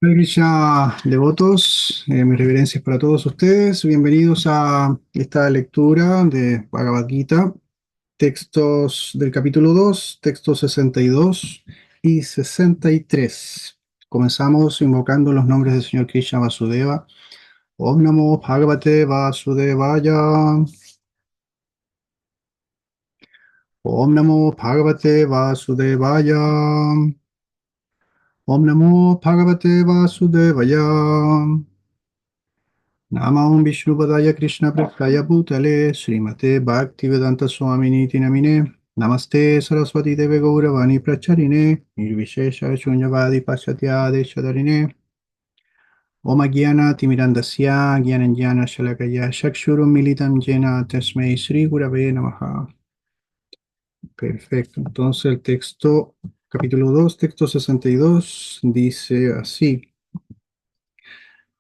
Hare Krishna, devotos, mis reverencias para todos ustedes. Bienvenidos a esta lectura de Bhagavad Gita, textos del capítulo 2, textos 62 y 63. Comenzamos invocando los nombres del Señor Krishna Vasudeva. Om Namo Bhagavate Vasudevaya. Om Namo Bhagavate Vasudevaya. Om Namo Bhagavate Vasudevaya. Namah Vishnupadaya Krishna Prasthaya Bhutale Srimate Bhaktivedanta Swamini Namine Namaste Saraswati Deve Gauravani Pracharine Nirvishesha Shunyavadi Pasyatya Shadarine Om Gyana Timirandasya Gyananjana Shalakaya Shakshurum Militam Jena Tasmei Sri Gurave Namaha. Perfecto, entonces el texto, capítulo 2 texto 62 dice así.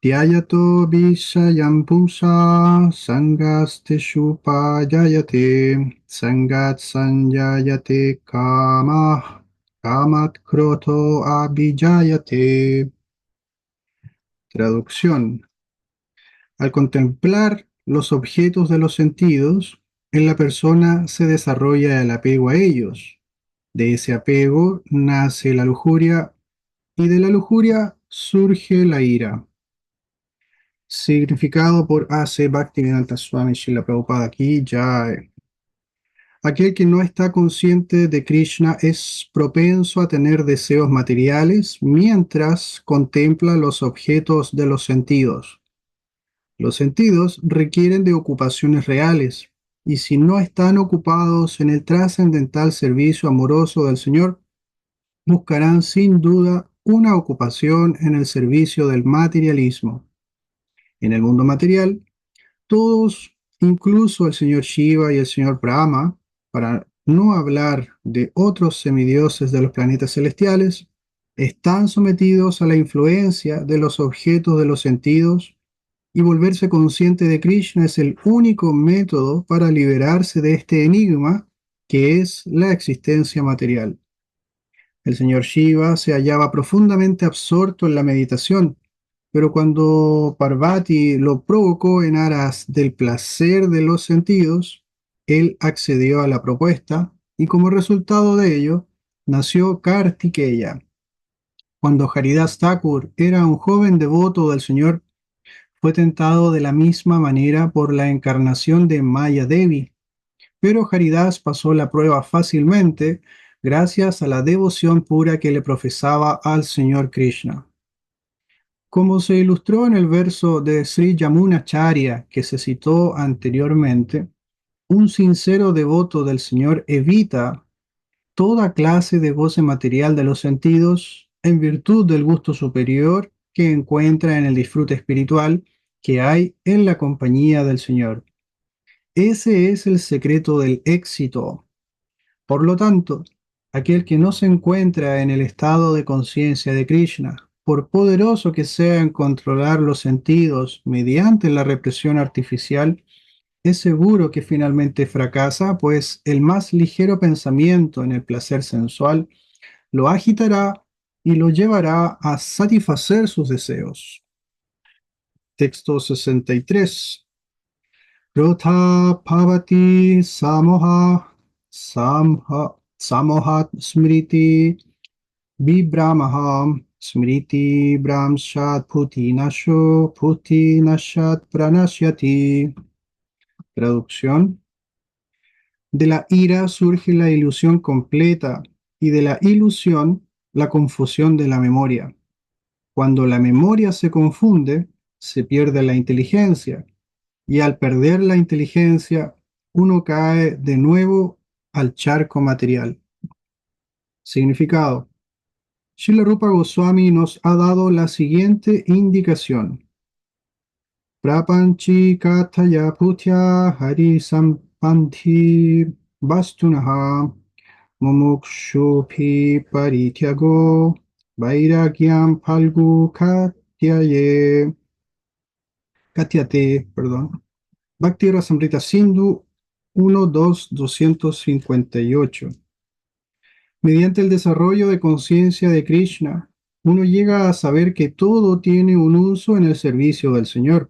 Dhyayato Vishayam Pumsa Sangasteshu Pajayate Sangat Sanjayate Kamat Kroto Abhijayate. Traducción. Al contemplar los objetos de los sentidos, en la persona se desarrolla el apego a ellos. De ese apego nace la lujuria y de la lujuria surge la ira. Significado por A.C. Bhaktivedanta Swami Srila Prabhupada aquí ya. Aquel que no está consciente de Krishna es propenso a tener deseos materiales mientras contempla los objetos de los sentidos. Los sentidos requieren de ocupaciones reales, y si no están ocupados en el trascendental servicio amoroso del Señor, buscarán sin duda una ocupación en el servicio del materialismo. En el mundo material, todos, incluso el señor Shiva y el señor Brahma, para no hablar de otros semidioses de los planetas celestiales, están sometidos a la influencia de los objetos de los sentidos, y volverse consciente de Krishna es el único método para liberarse de este enigma que es la existencia material. El señor Shiva se hallaba profundamente absorto en la meditación, pero cuando Parvati lo provocó en aras del placer de los sentidos, él accedió a la propuesta y como resultado de ello nació Kartikeya. Cuando Haridas Thakur era un joven devoto del Señor, fue tentado de la misma manera por la encarnación de Maya Devi, pero Haridas pasó la prueba fácilmente gracias a la devoción pura que le profesaba al Señor Krishna. Como se ilustró en el verso de Sri Yamunacharya que se citó anteriormente, un sincero devoto del Señor evita toda clase de goce material de los sentidos en virtud del gusto superior que encuentra en el disfrute espiritual que hay en la compañía del Señor. Ese es el secreto del éxito. Por lo tanto, aquel que no se encuentra en el estado de conciencia de Krishna, por poderoso que sea en controlar los sentidos mediante la represión artificial, es seguro que finalmente fracasa, pues el más ligero pensamiento en el placer sensual lo agitará y lo llevará a satisfacer sus deseos. Texto 63. Rotha Pavati Samoha Samohat Smriti Vibramaham Smriti Bramshat Puti Nashat Pranasyati. Traducción. De la ira surge la ilusión completa y de la ilusión la confusión de la memoria. Cuando la memoria se confunde, se pierde la inteligencia y al perder la inteligencia, uno cae de nuevo al charco material. Significado. Srila Rupa Goswami nos ha dado la siguiente indicación. Prapanchi kathaya putya hari sampanthi vastunaha mumukshupi parityago vairagyam phalgu katyate, perdón. Bhakti Rasamrita Sindhu 1.2.258. Mediante el desarrollo de conciencia de Krishna, uno llega a saber que todo tiene un uso en el servicio del Señor.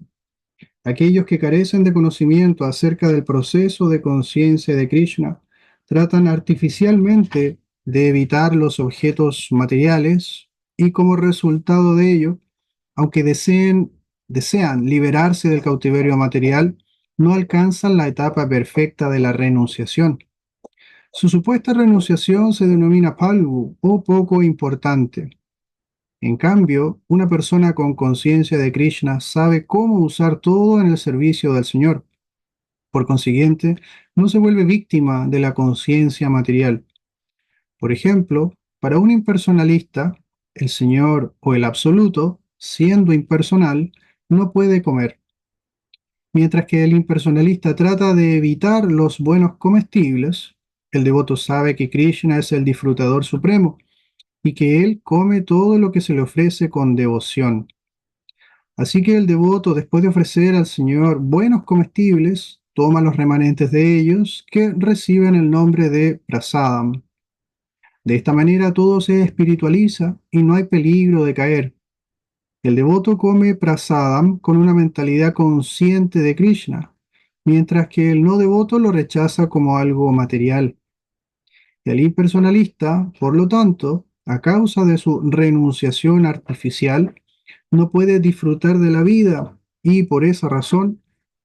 Aquellos que carecen de conocimiento acerca del proceso de conciencia de Krishna tratan artificialmente de evitar los objetos materiales y como resultado de ello, aunque desean liberarse del cautiverio material, no alcanzan la etapa perfecta de la renunciación. Su supuesta renunciación se denomina palgu o poco importante. En cambio, una persona con conciencia de Krishna sabe cómo usar todo en el servicio del Señor. Por consiguiente, no se vuelve víctima de la conciencia material. Por ejemplo, para un impersonalista, el Señor o el Absoluto, siendo impersonal, no puede comer, mientras que el impersonalista trata de evitar los buenos comestibles. El devoto sabe que Krishna es el disfrutador supremo y que él come todo lo que se le ofrece con devoción. Así que el devoto, después de ofrecer al Señor buenos comestibles, toma los remanentes de ellos, que reciben el nombre de prasadam. De esta manera todo se espiritualiza y no hay peligro de caer. El devoto come prasadam con una mentalidad consciente de Krishna, mientras que el no devoto lo rechaza como algo material. El impersonalista, por lo tanto, a causa de su renunciación artificial, no puede disfrutar de la vida y por esa razón,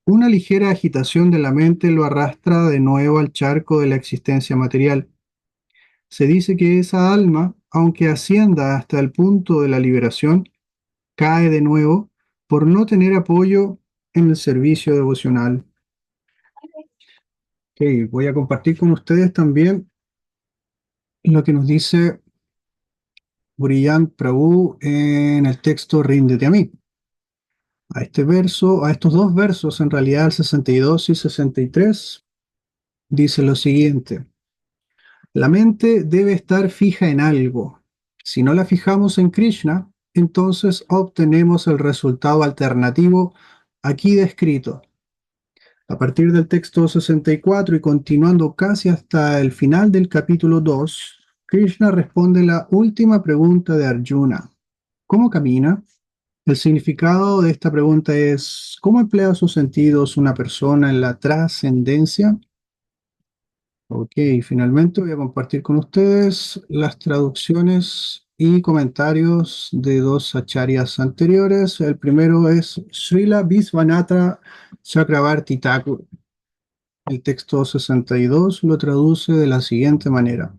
una ligera agitación de la mente lo arrastra de nuevo al charco de la existencia material. Se dice que esa alma, aunque ascienda hasta el punto de la liberación, cae de nuevo por no tener apoyo en el servicio devocional. Ok, voy a compartir con ustedes también lo que nos dice Brillant Prabhu en el texto Ríndete a mí. A este verso, a estos dos versos, en realidad el 62 y 63, dice lo siguiente: la mente debe estar fija en algo. Si no la fijamos en Krishna, entonces obtenemos el resultado alternativo aquí descrito. A partir del texto 64 y continuando casi hasta el final del capítulo 2, Krishna responde la última pregunta de Arjuna: ¿cómo camina? El significado de esta pregunta es: ¿cómo emplea sus sentidos una persona en la trascendencia? Ok, finalmente voy a compartir con ustedes las traducciones y comentarios de dos acharyas anteriores. El primero es Srila Visvanatha Chakravarti Thakur. El texto 62 lo traduce de la siguiente manera: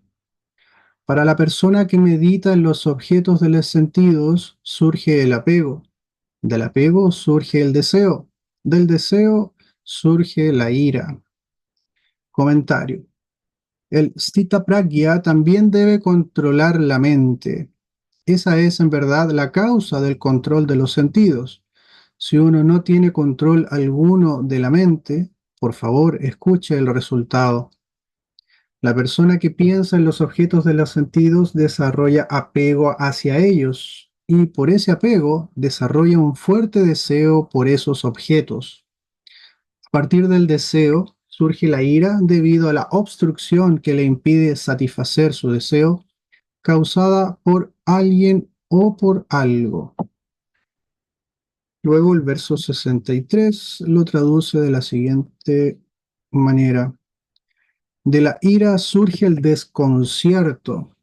para la persona que medita en los objetos de los sentidos, surge el apego. Del apego surge el deseo. Del deseo surge la ira. Comentario. El Sthita Pragya también debe controlar la mente. Esa es en verdad la causa del control de los sentidos. Si uno no tiene control alguno de la mente, por favor, escuche el resultado. La persona que piensa en los objetos de los sentidos desarrolla apego hacia ellos y por ese apego desarrolla un fuerte deseo por esos objetos. A partir del deseo surge la ira debido a la obstrucción que le impide satisfacer su deseo causada por alguien o por algo. Luego el verso 63 lo traduce de la siguiente manera: de la ira surge el desconcierto.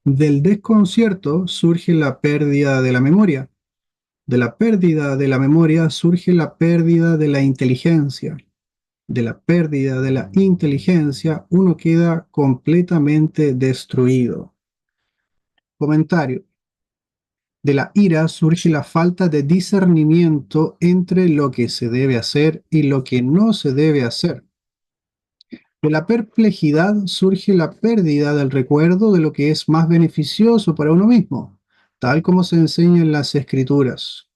Del desconcierto surge la pérdida de la memoria. De la pérdida de la memoria surge la pérdida de la inteligencia. De la pérdida de la inteligencia uno queda completamente destruido. Comentario. De la ira surge la falta de discernimiento entre lo que se debe hacer y lo que no se debe hacer. De la perplejidad surge la pérdida del recuerdo de lo que es más beneficioso para uno mismo, tal como se enseña en las escrituras.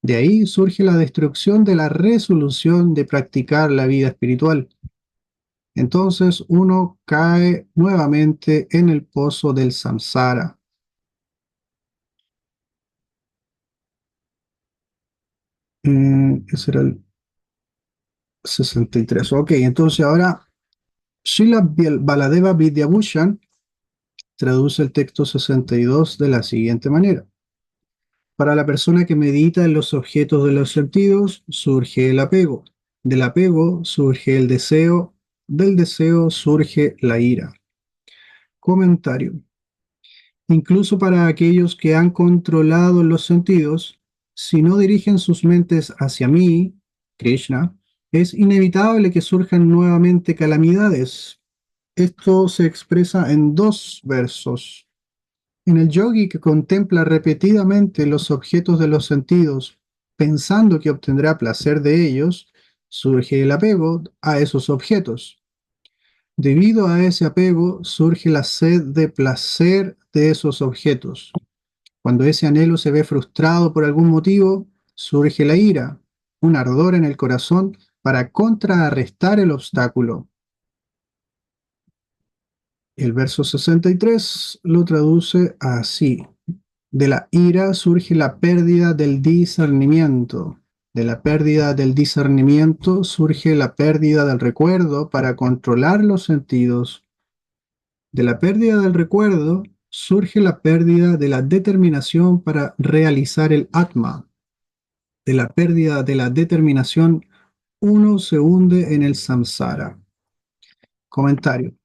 De ahí surge la destrucción de la resolución de practicar la vida espiritual. Entonces uno cae nuevamente en el pozo del samsara. Ese era el 63. Ok, entonces ahora Srila Baladeva Vidyabhushan traduce el texto 62 de la siguiente manera. Para la persona que medita en los objetos de los sentidos, surge el apego. Del apego surge el deseo. Del deseo surge la ira. Comentario. Incluso para aquellos que han controlado los sentidos, si no dirigen sus mentes hacia mí, Krishna, es inevitable que surjan nuevamente calamidades. Esto se expresa en dos versos. En el yogi que contempla repetidamente los objetos de los sentidos, pensando que obtendrá placer de ellos, surge el apego a esos objetos. Debido a ese apego surge la sed de placer de esos objetos. Cuando ese anhelo se ve frustrado por algún motivo, surge la ira, un ardor en el corazón para contrarrestar el obstáculo. El verso 63 lo traduce así. De la ira surge la pérdida del discernimiento. De la pérdida del discernimiento surge la pérdida del recuerdo para controlar los sentidos. De la pérdida del recuerdo surge la pérdida de la determinación para realizar el Atma. De la pérdida de la determinación, uno se hunde en el samsara. Comentario.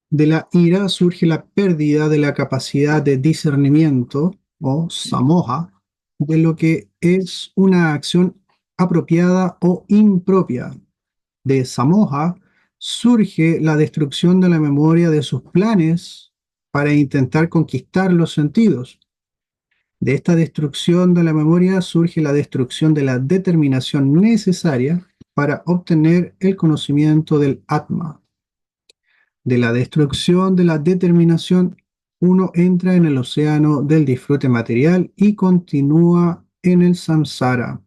De la ira surge la pérdida de la capacidad de discernimiento o samoja de lo que es una acción apropiada o impropia. De samoja surge la destrucción de la memoria de sus planes para intentar conquistar los sentidos. De esta destrucción de la memoria surge la destrucción de la determinación necesaria para obtener el conocimiento del Atma. De la destrucción de la determinación, uno entra en el océano del disfrute material y continúa en el samsara.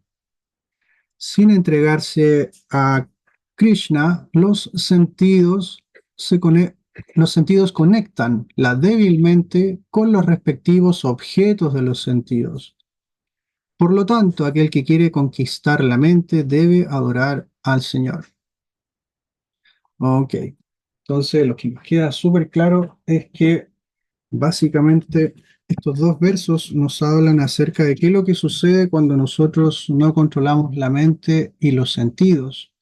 Sin entregarse a Krishna, los sentidos conectan la débilmente con los respectivos objetos de los sentidos. Por lo tanto, aquel que quiere conquistar la mente debe adorar al Señor. Ok, entonces lo que nos queda súper claro es que básicamente estos dos versos nos hablan acerca de qué es lo que sucede cuando nosotros no controlamos la mente y los sentidos.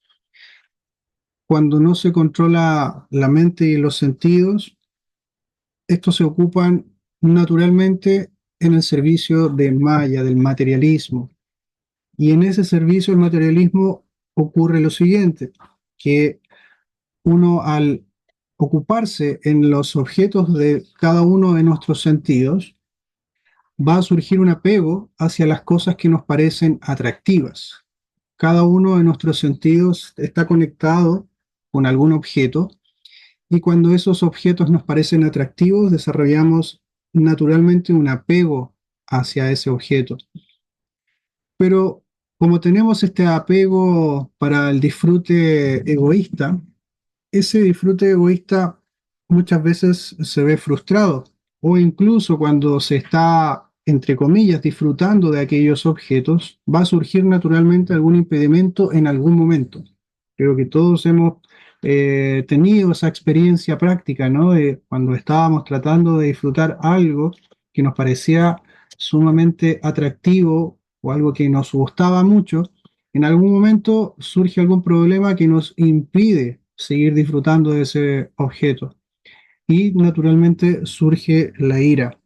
Cuando no se controla la mente y los sentidos, estos se ocupan naturalmente en el servicio de Maya, del materialismo. Y en ese servicio del materialismo ocurre lo siguiente, que uno al ocuparse en los objetos de cada uno de nuestros sentidos, va a surgir un apego hacia las cosas que nos parecen atractivas. Cada uno de nuestros sentidos está conectado con algún objeto y cuando esos objetos nos parecen atractivos, desarrollamos naturalmente un apego hacia ese objeto. Pero como tenemos este apego para el disfrute egoísta, ese disfrute egoísta muchas veces se ve frustrado o incluso cuando se está, entre comillas, disfrutando de aquellos objetos, va a surgir naturalmente algún impedimento en algún momento. Creo que todos hemos tenido esa experiencia práctica, ¿no? De cuando estábamos tratando de disfrutar algo que nos parecía sumamente atractivo o algo que nos gustaba mucho, en algún momento surge algún problema que nos impide seguir disfrutando de ese objeto. Y naturalmente surge la ira.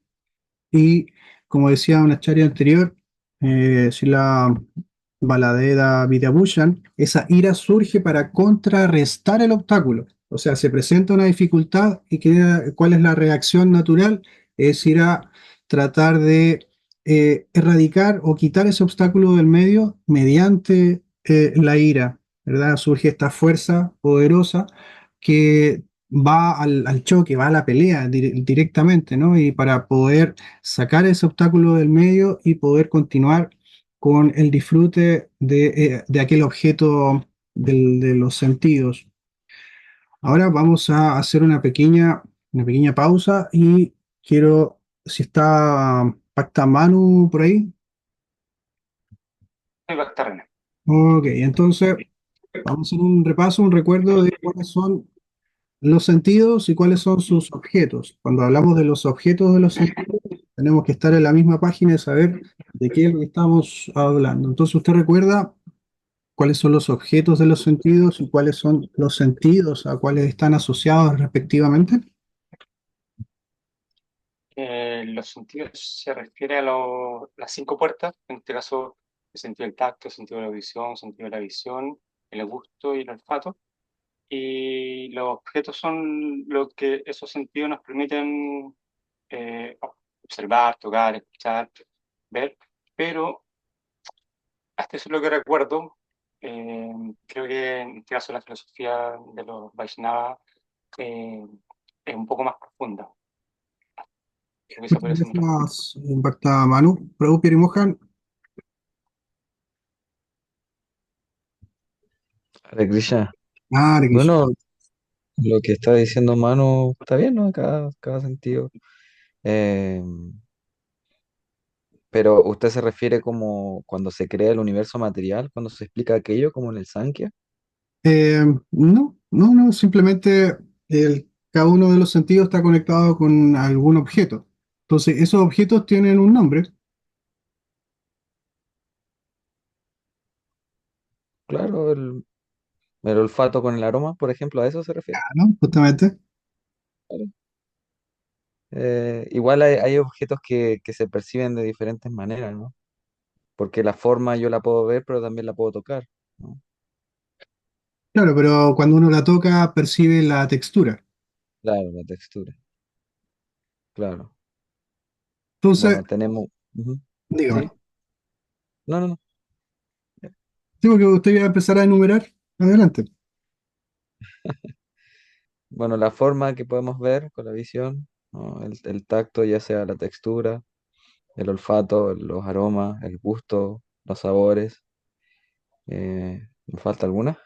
Y como decía una charla anterior, si la Baladeda Vidyabhushan, esa ira surge para contrarrestar el obstáculo. O sea, se presenta una dificultad y ¿cuál es la reacción natural? Es ir a tratar de erradicar o quitar ese obstáculo del medio mediante la ira, ¿verdad? Surge esta fuerza poderosa que va al choque, va a la pelea directamente, ¿no? Y para poder sacar ese obstáculo del medio y poder continuar con el disfrute de aquel objeto de los sentidos. Ahora vamos a hacer una pequeña pausa y quiero, si está Pacta Manu por ahí. Ok, entonces vamos a hacer un repaso, un recuerdo de cuáles son los sentidos y cuáles son sus objetos. Cuando hablamos de los objetos de los sentidos, tenemos que estar en la misma página y saber de qué es lo que estamos hablando. Entonces, ¿usted recuerda cuáles son los objetos de los sentidos y cuáles son los sentidos a cuáles están asociados respectivamente? Los sentidos se refiere a las cinco puertas, en este caso el sentido del tacto, el sentido de la audición, el sentido de la visión, el gusto y el olfato. Y los objetos son lo que esos sentidos nos permiten observar, tocar, escuchar, ver. Pero hasta eso es lo que recuerdo. eh, Creo que en este caso la filosofía de los Vaishnava eh, es un poco más profunda. Creo que esa Muchas podría ser mi respuesta. gracias, Bhakta Manu. Prabhu Mohan. Hare Krishna. Hare Krishna. Bueno, lo que está diciendo Manu está bien, ¿no? Cada sentido. Eh, pero usted se refiere como cuando se crea el universo material, cuando se explica aquello, como en el Sankhya. No, simplemente cada uno de los sentidos está conectado con algún objeto. Entonces, esos objetos tienen un nombre, Claro, el olfato con el aroma, por ejemplo, a eso se refiere. ¿no? Justamente. Claro. Igual hay objetos que se perciben de diferentes maneras, ¿no? Porque la forma yo la puedo ver, pero también la puedo tocar, ¿no? Claro, pero cuando uno la toca, percibe la textura. Claro, la textura, claro. Entonces, Bueno, tenemos... ujú. dígame. ¿Sí? No, no, no. Digo que usted iba a empezar a enumerar. Adelante. Bueno, la forma que podemos ver con la visión, ¿no? El tacto, ya sea la textura, el olfato, los aromas, el gusto, los sabores. ¿Me falta alguna?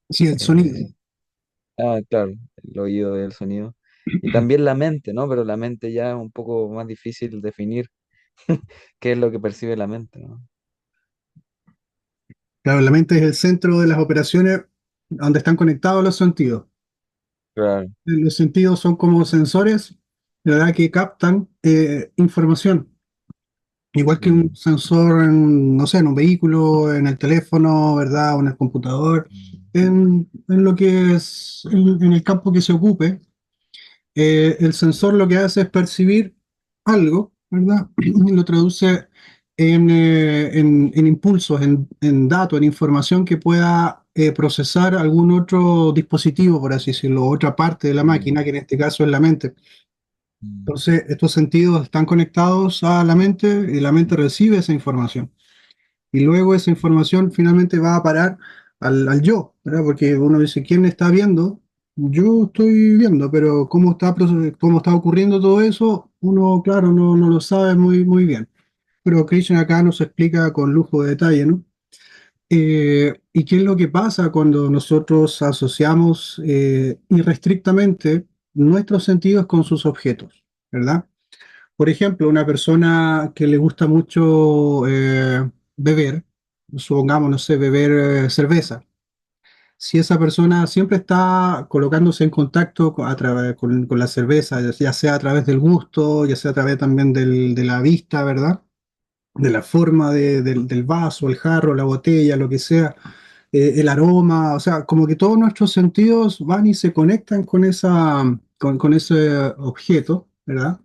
Sí, el sonido. Eh, claro, el oído y el sonido. Y también la mente, ¿no? Pero la mente ya es un poco más difícil definir qué es lo que percibe la mente, ¿no? Claro, la mente es el centro de las operaciones donde están conectados los sentidos. Claro. Los sentidos son como sensores, ¿verdad? Que captan información. Igual que un Mm, sensor en, no sé, en un vehículo, en el teléfono, ¿verdad? O en el computador, en lo que es, en el campo que se ocupe, el sensor lo que hace es percibir algo, ¿verdad? Y lo traduce en impulsos, en datos, en información que pueda procesar algún otro dispositivo, por así decirlo, otra parte de la máquina, mm, que en este caso es la mente. mm, Entonces, estos sentidos están conectados a la mente y la mente recibe esa información. Y luego esa información finalmente va a parar al yo, ¿verdad? Porque uno dice, ¿quién está viendo? Yo estoy viendo, pero cómo está ocurriendo todo eso, uno, claro, no lo sabe muy bien. Pero Krishna acá nos explica con lujo de detalle, ¿no? ¿Y qué es lo que pasa cuando nosotros asociamos irrestrictamente nuestros sentidos con sus objetos, ¿verdad? Por ejemplo, una persona que le gusta mucho beber, supongamos, no sé, beber cerveza. Si esa persona siempre está colocándose en contacto con la cerveza, ya sea a través del gusto, ya sea a través también de la vista, ¿verdad? De la forma del vaso, el jarro, la botella, lo que sea, el aroma, o sea, como que todos nuestros sentidos van y se conectan con ese objeto, ¿verdad?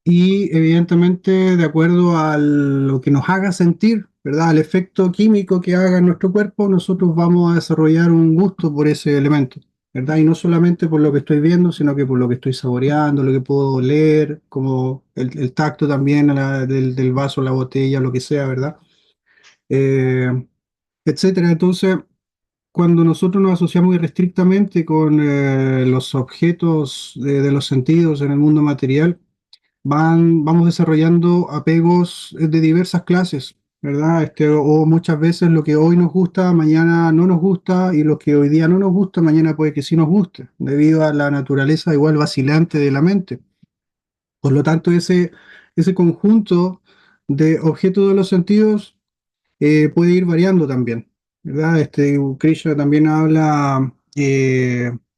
Y evidentemente de acuerdo a lo que nos haga sentir, ¿verdad? Al efecto químico que haga en nuestro cuerpo, nosotros vamos a desarrollar un gusto por ese elemento, ¿verdad? Y no solamente por lo que estoy viendo, sino que por lo que estoy saboreando, lo que puedo oler, como el tacto también del vaso, la botella, lo que sea, ¿verdad? Eh, etcétera. Entonces, cuando nosotros nos asociamos irrestrictamente con los objetos de los sentidos en el mundo material, vamos desarrollando apegos de diversas clases, ¿verdad? O muchas veces lo que hoy nos gusta, mañana no nos gusta, y lo que hoy día no nos gusta, mañana puede que sí nos guste, debido a la naturaleza igual vacilante de la mente. Por lo tanto, ese conjunto de objetos de los sentidos puede ir variando también, ¿verdad? Krishna también habla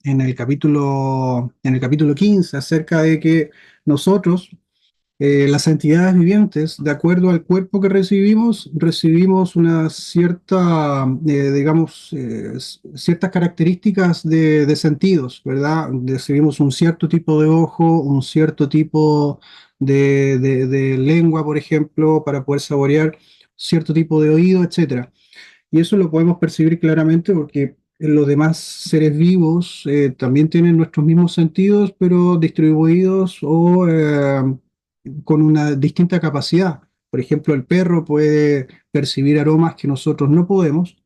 en el capítulo 15 acerca de que nosotros, las entidades vivientes, de acuerdo al cuerpo que recibimos, recibimos una cierta, digamos, ciertas características de sentidos, ¿verdad? Recibimos un cierto tipo de ojo, un cierto tipo de lengua, por ejemplo, para poder saborear, cierto tipo de oído, etcétera. Y eso lo podemos percibir claramente porque los demás seres vivos también tienen nuestros mismos sentidos, pero distribuidos o con una distinta capacidad. Por ejemplo, el perro puede percibir aromas que nosotros no podemos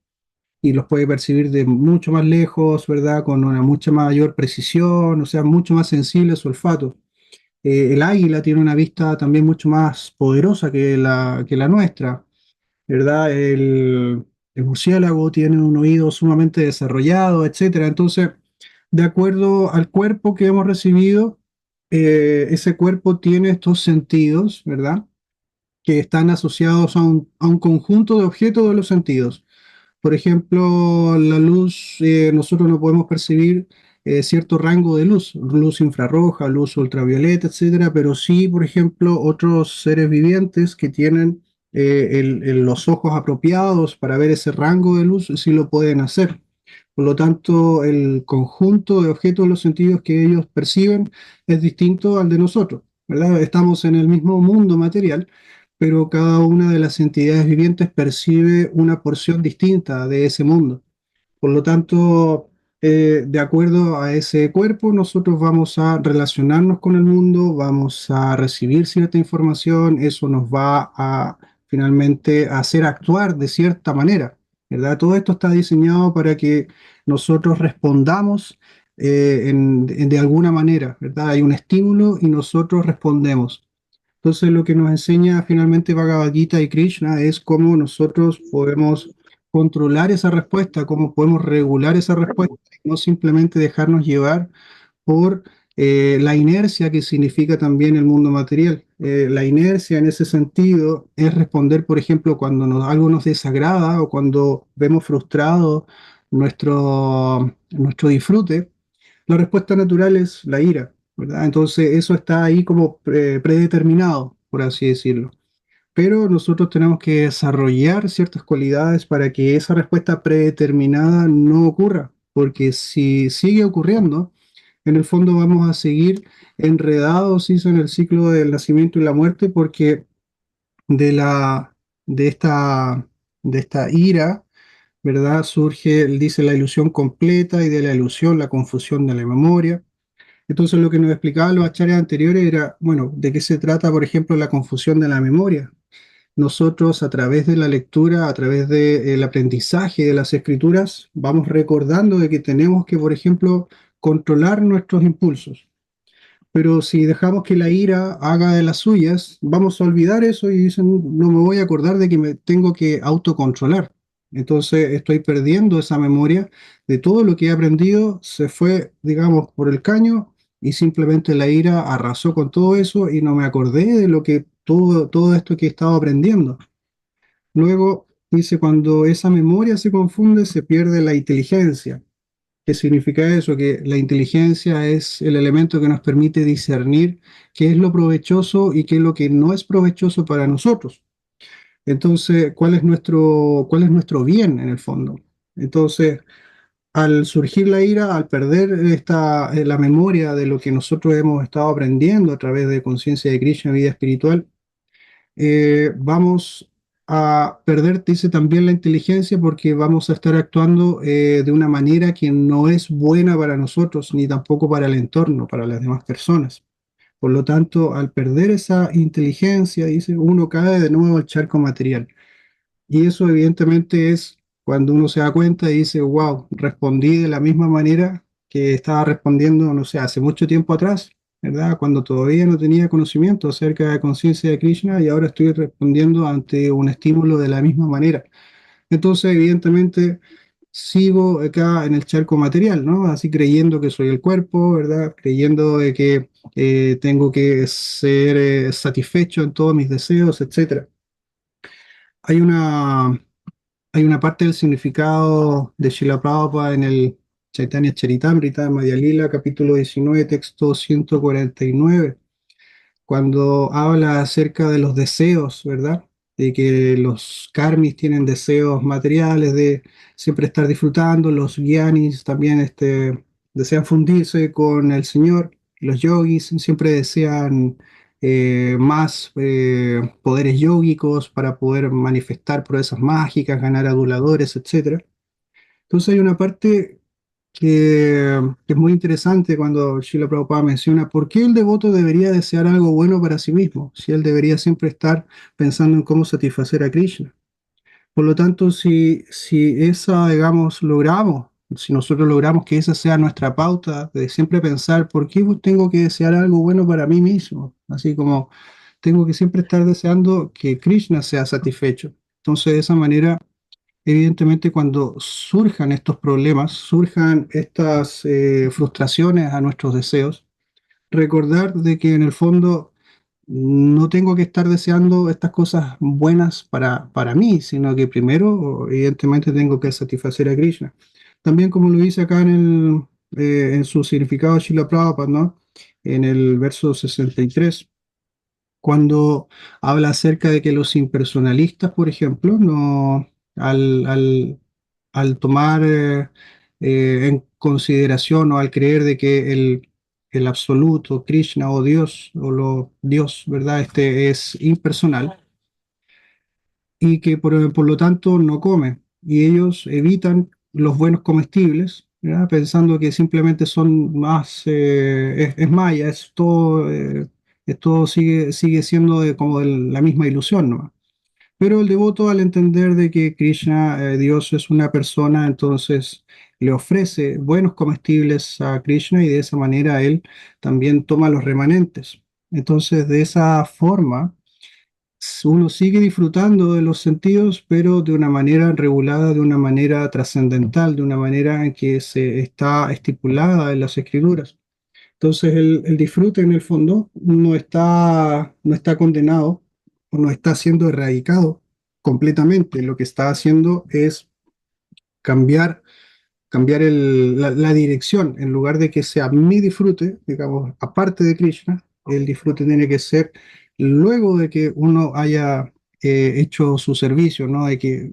y los puede percibir de mucho más lejos, ¿verdad? Con una mucha mayor precisión, o sea, mucho más sensible a su olfato. El águila tiene una vista también mucho más poderosa que la nuestra. ¿Verdad? El murciélago tiene un oído sumamente desarrollado, etcétera. Entonces, de acuerdo al cuerpo que hemos recibido, ese cuerpo tiene estos sentidos, ¿verdad? Que están asociados a un conjunto de objetos de los sentidos. Por ejemplo, la luz, nosotros no podemos percibir cierto rango de luz, luz infrarroja, luz ultravioleta, etcétera, pero sí, por ejemplo, otros seres vivientes que tienen los ojos apropiados para ver ese rango de luz, sí lo pueden hacer. Por lo tanto, el conjunto de objetos de los sentidos que ellos perciben es distinto al de nosotros, ¿verdad? Estamos en el mismo mundo material, pero cada una de las entidades vivientes percibe una porción distinta de ese mundo. Por lo tanto, de acuerdo a ese cuerpo, nosotros vamos a relacionarnos con el mundo, vamos a recibir cierta información, eso nos va a finalmente hacer actuar de cierta manera, ¿verdad? Todo esto está diseñado para que nosotros respondamos de alguna manera, ¿verdad? Hay un estímulo y nosotros respondemos. Entonces, lo que nos enseña finalmente Bhagavad Gita y Krishna es cómo nosotros podemos controlar esa respuesta, cómo podemos regular esa respuesta, y no simplemente dejarnos llevar por la inercia que significa también el mundo material. La inercia en ese sentido es responder, por ejemplo, cuando algo nos desagrada o cuando vemos frustrado nuestro disfrute. La respuesta natural es la ira, ¿verdad? Entonces eso está ahí como predeterminado, por así decirlo. Pero nosotros tenemos que desarrollar ciertas cualidades para que esa respuesta predeterminada no ocurra, porque si sigue ocurriendo, en el fondo vamos a seguir enredados ¿sí? En el ciclo del nacimiento y la muerte, porque de la, de esta, de esta ira, ¿verdad? Surge, él dice, la ilusión completa y de la ilusión la confusión de la memoria. Entonces, lo que nos explicaban los acharyas anteriores era, bueno, de qué se trata, por ejemplo, la confusión de la memoria. Nosotros, a través de la lectura, a través del aprendizaje de las escrituras, vamos recordando de que tenemos que, por ejemplo, controlar nuestros impulsos. Pero si dejamos que la ira haga de las suyas, vamos a olvidar eso y dicen, no me voy a acordar de que me tengo que autocontrolar. Entonces estoy perdiendo esa memoria de todo lo que he aprendido, se fue, digamos, por el caño y simplemente la ira arrasó con todo eso y no me acordé de lo que todo esto que he estado aprendiendo. Luego dice, cuando esa memoria se confunde, se pierde la inteligencia. ¿Qué significa eso? Que la inteligencia es el elemento que nos permite discernir qué es lo provechoso y qué es lo que no es provechoso para nosotros. Entonces, cuál es nuestro bien en el fondo? Entonces, al surgir la ira, al perder la memoria de lo que nosotros hemos estado aprendiendo a través de conciencia de Krishna, vida espiritual, vamos a perder, dice también la inteligencia, porque vamos a estar actuando de una manera que no es buena para nosotros, ni tampoco para el entorno, para las demás personas. Por lo tanto, al perder esa inteligencia, dice, uno cae de nuevo al charco material. Y eso evidentemente es cuando uno se da cuenta y dice, wow, respondí de la misma manera que estaba respondiendo, no sé, hace mucho tiempo atrás, ¿verdad? Cuando todavía no tenía conocimiento acerca de la conciencia de Krishna y ahora estoy respondiendo ante un estímulo de la misma manera. Entonces, evidentemente, sigo acá en el charco material, ¿no? Así creyendo que soy el cuerpo, ¿verdad? Creyendo de que tengo que ser satisfecho en todos mis deseos, etcétera. Hay una, hay una parte del significado de Srila Prabhupada en el Chaitanya Charitamrita, Madhya Lila, capítulo 19, texto 149, cuando habla acerca de los deseos, ¿verdad? De que los karmis tienen deseos materiales de siempre estar disfrutando, los gyanis también desean fundirse con el Señor, los yogis siempre desean más poderes yógicos para poder manifestar proezas mágicas, ganar aduladores, etcétera. Entonces hay una parte que es muy interesante cuando Srila Prabhupada menciona por qué el devoto debería desear algo bueno para sí mismo, si él debería siempre estar pensando en cómo satisfacer a Krishna. Por lo tanto, si esa, digamos, logramos, si nosotros logramos que esa sea nuestra pauta de siempre pensar por qué tengo que desear algo bueno para mí mismo, así como tengo que siempre estar deseando que Krishna sea satisfecho. Entonces, de esa manera evidentemente, cuando surjan estos problemas, surjan estas frustraciones a nuestros deseos, recordar de que en el fondo no tengo que estar deseando estas cosas buenas para mí, sino que primero, evidentemente, tengo que satisfacer a Krishna. También, como lo dice acá en su significado Srila Prabhupada, ¿no? En el verso 63 cuando habla acerca de que los impersonalistas, por ejemplo, no, al tomar en consideración o al creer de que el absoluto, Krishna o Dios, Dios, ¿verdad? Este es impersonal y que por lo tanto no come. Y ellos evitan los buenos comestibles, ¿verdad? Pensando que simplemente son más, es maya, es todo sigue siendo como la misma ilusión, ¿no? Pero el devoto, al entender de que Krishna, Dios, es una persona, entonces le ofrece buenos comestibles a Krishna y de esa manera él también toma los remanentes. Entonces, de esa forma uno sigue disfrutando de los sentidos, pero de una manera regulada, de una manera trascendental, de una manera en que se está estipulada en las escrituras. Entonces el disfrute en el fondo no está condenado o no está siendo erradicado completamente. Lo que está haciendo es cambiar la dirección, en lugar de que sea mi disfrute, digamos, aparte de Krishna, el disfrute tiene que ser luego de que uno haya hecho su servicio, ¿no? Hay que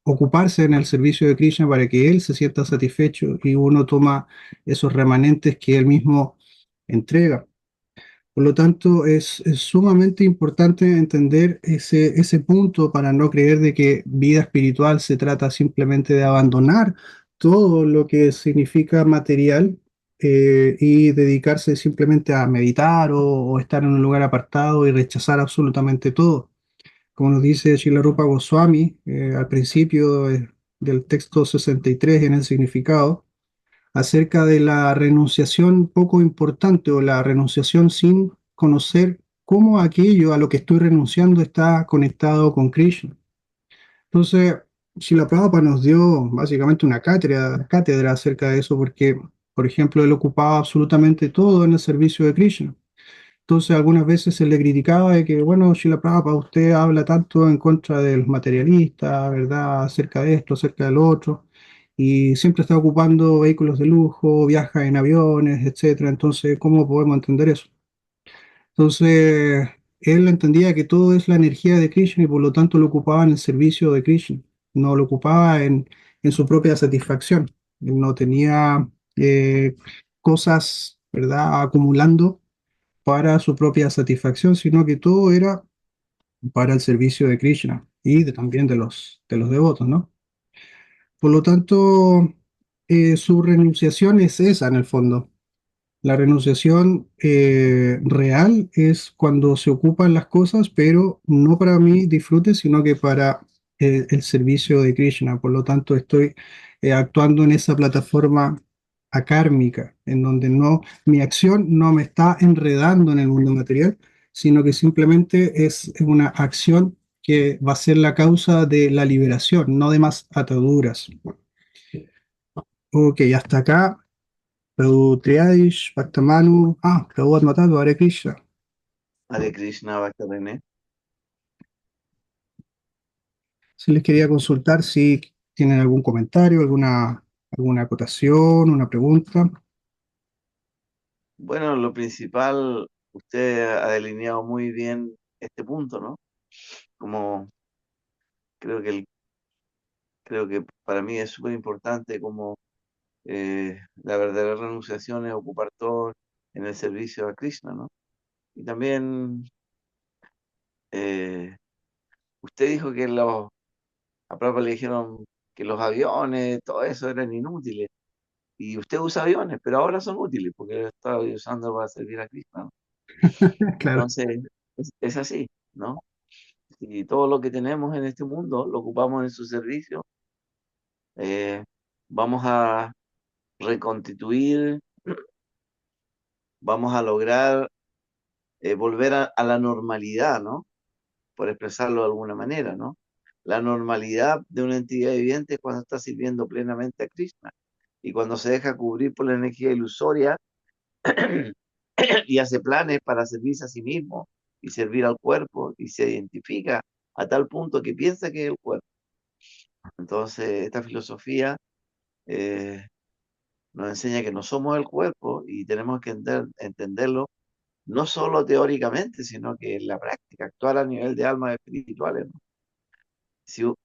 ocuparse en el servicio de Krishna para que él se sienta satisfecho y uno toma esos remanentes que él mismo entrega. Por lo tanto, es sumamente importante entender ese punto para no creer de que vida espiritual se trata simplemente de abandonar todo lo que significa material y dedicarse simplemente a meditar o estar en un lugar apartado y rechazar absolutamente todo. Como nos dice Srila Rupa Goswami al principio del texto 63 en el significado, acerca de la renunciación poco importante o la renunciación sin conocer cómo aquello a lo que estoy renunciando está conectado con Krishna. Entonces, Srila Prabhupada nos dio básicamente una cátedra acerca de eso porque, por ejemplo, él ocupaba absolutamente todo en el servicio de Krishna. Entonces, algunas veces se le criticaba de que, bueno, Srila Prabhupada, usted habla tanto en contra de los materialistas, ¿verdad? Acerca de esto, acerca del otro, y siempre está ocupando vehículos de lujo, viaja en aviones, etcétera. Entonces, ¿cómo podemos entender eso? Entonces, él entendía que todo es la energía de Krishna y por lo tanto lo ocupaba en el servicio de Krishna, no lo ocupaba en su propia satisfacción. Él no tenía cosas, ¿verdad?, acumulando para su propia satisfacción, sino que todo era para el servicio de Krishna y también de los devotos, ¿no? Por lo tanto, su renunciación es esa en el fondo. La renunciación real es cuando se ocupan las cosas, pero no para mi disfrute, sino que para el servicio de Krishna. Por lo tanto, estoy actuando en esa plataforma akármica, en donde mi acción no me está enredando en el mundo material, sino que simplemente es una acción que va a ser la causa de la liberación, no de más ataduras. Ok, hasta acá. Prabhu Triadish, Bhaktamanu, Prabhu Matado, Hare Krishna. Hare Krishna, Bhakta. Si les quería consultar si tienen algún comentario, alguna ¿Alguna acotación, una pregunta? Bueno, lo principal, usted ha delineado muy bien este punto, ¿no? Como creo que creo que para mí es súper importante como la verdadera renunciación es ocupar todo en el servicio a Krishna, ¿no? Y también eh, usted dijo que a Prabhupada le dijeron que los aviones, todo eso eran inútiles. Y usted usa aviones, pero ahora son útiles porque lo está usando para servir a Krishna, ¿no? Claro. Entonces, es así, ¿no? Si todo lo que tenemos en este mundo lo ocupamos en su servicio, eh, vamos a reconstituir, vamos a lograr volver a la normalidad, ¿no? Por expresarlo de alguna manera, ¿no? La normalidad de una entidad viviente es cuando está sirviendo plenamente a Krishna. Y cuando se deja cubrir por la energía ilusoria y hace planes para servirse a sí mismo y servir al cuerpo y se identifica a tal punto que piensa que es el cuerpo. Entonces, esta filosofía eh, nos enseña que no somos el cuerpo y tenemos que entenderlo no solo teóricamente, sino que en la práctica, actuar a nivel de almas espirituales, ¿no?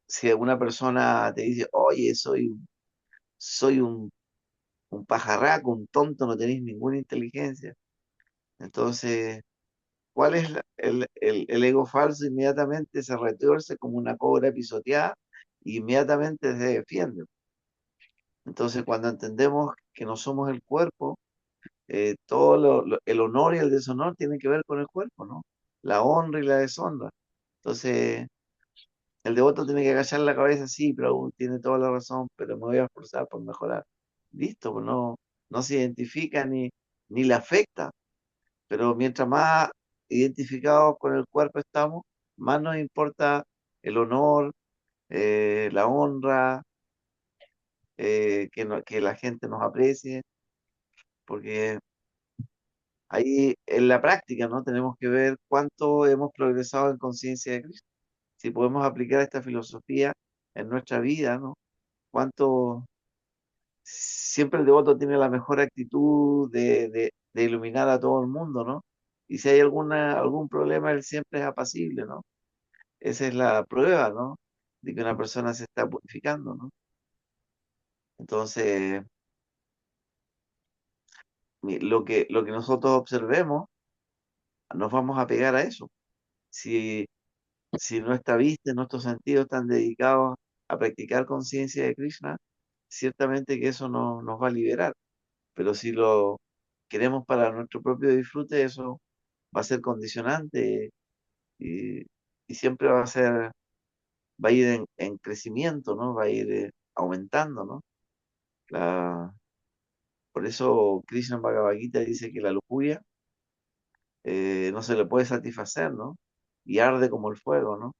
Si una persona te dice, oye, soy un pajarraco, un tonto, no tenéis ninguna inteligencia, entonces, ¿cuál es el ego falso? Inmediatamente se retuerce como una cobra pisoteada y inmediatamente se defiende. Entonces, cuando entendemos que no somos el cuerpo, todo el honor y el deshonor tienen que ver con el cuerpo, ¿no? La honra y la deshonra. Entonces, el devoto tiene que agachar la cabeza, sí, pero tiene toda la razón, pero me voy a esforzar por mejorar. Listo, pues no se identifica ni le afecta, pero mientras más identificados con el cuerpo estamos, más nos importa el honor, la honra, que la gente nos aprecie, porque ahí en la práctica, ¿no? Tenemos que ver cuánto hemos progresado en conciencia de Cristo. Si podemos aplicar esta filosofía en nuestra vida, ¿no? Cuánto siempre el devoto tiene la mejor actitud de iluminar a todo el mundo, ¿no? Y si hay algún problema, él siempre es apacible, ¿no? Esa es la prueba, ¿no? De que una persona se está purificando, ¿no? Entonces, lo que nosotros observemos, nos vamos a pegar a eso. Si, si nuestra vista y nuestros sentidos están dedicados a practicar conciencia de Krishna, ciertamente que eso nos va a liberar. Pero si lo queremos para nuestro propio disfrute, eso va a ser condicionante y, y siempre va a ir en crecimiento, ¿no? Va a ir aumentando, ¿no? La, por eso Krishna Bhagavad Gita dice que la lujuria no se le puede satisfacer, ¿no? Y arde como el fuego, ¿no?